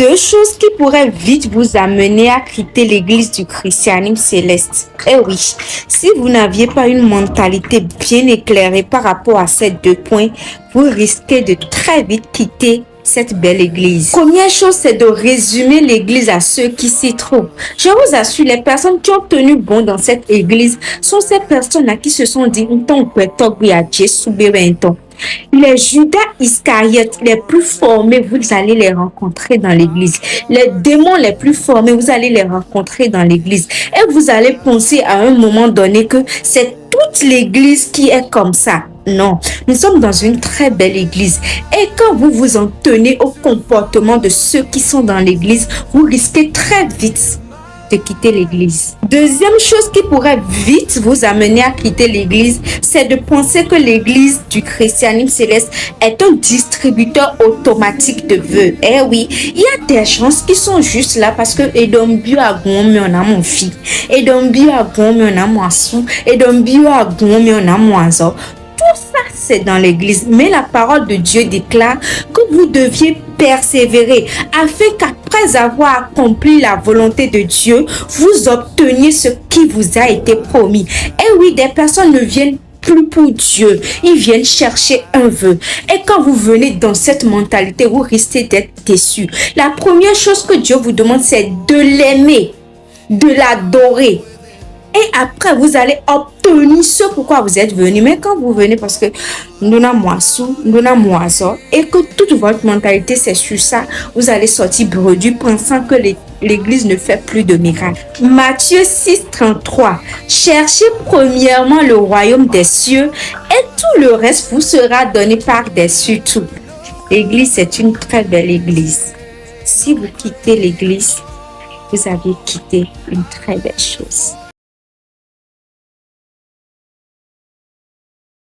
2 choses qui pourraient vite vous amener à quitter l'église du christianisme céleste. Eh oui, si vous n'aviez pas une mentalité bien éclairée par rapport à ces 2 points, vous risquez de très vite quitter cette belle église. Première chose, c'est de résumer l'église à ceux qui s'y trouvent. Je vous assure, les personnes qui ont tenu bon dans cette église sont ces personnes-là qui se sont dit, les Judas Iscariotes les plus formés, vous allez les rencontrer dans l'église. Les démons les plus formés, vous allez les rencontrer dans l'église. Et vous allez penser à un moment donné que c'est toute l'église qui est comme ça. Non, nous sommes dans une très belle église. Et quand vous vous en tenez au comportement de ceux qui sont dans l'église, vous risquez très vite de quitter l'église. Deuxième chose qui pourrait vite vous amener à quitter l'église, c'est de penser que l'église du christianisme céleste est un distributeur automatique de vœux. Eh oui, il y a des gens qui sont juste là parce que Edombio a gommé on a mon fils, Edombio a gommé on a mon sou, Edombio a gommé on a mon zo. Tout ça, c'est dans l'église. Mais la parole de Dieu déclare que vous deviez persévérer afin qu'après avoir accompli la volonté de Dieu, vous obteniez ce qui vous a été promis. Et oui, des personnes ne viennent plus pour Dieu. Ils viennent chercher un vœu. Et quand vous venez dans cette mentalité, vous risquez d'être déçus. La première chose que Dieu vous demande, c'est de l'aimer, de l'adorer. Et après, vous allez obtenir ce pourquoi vous êtes venu. Mais quand vous venez parce que nous n'avons moisson, nous n'avons moisson, et que toute votre mentalité c'est sur ça, vous allez sortir bredus pensant que l'église ne fait plus de miracles. Matthieu 6, 33. Cherchez premièrement le royaume des cieux et tout le reste vous sera donné par-dessus tout. L'église, c'est une très belle église. Si vous quittez l'église, vous avez quitté une très belle chose.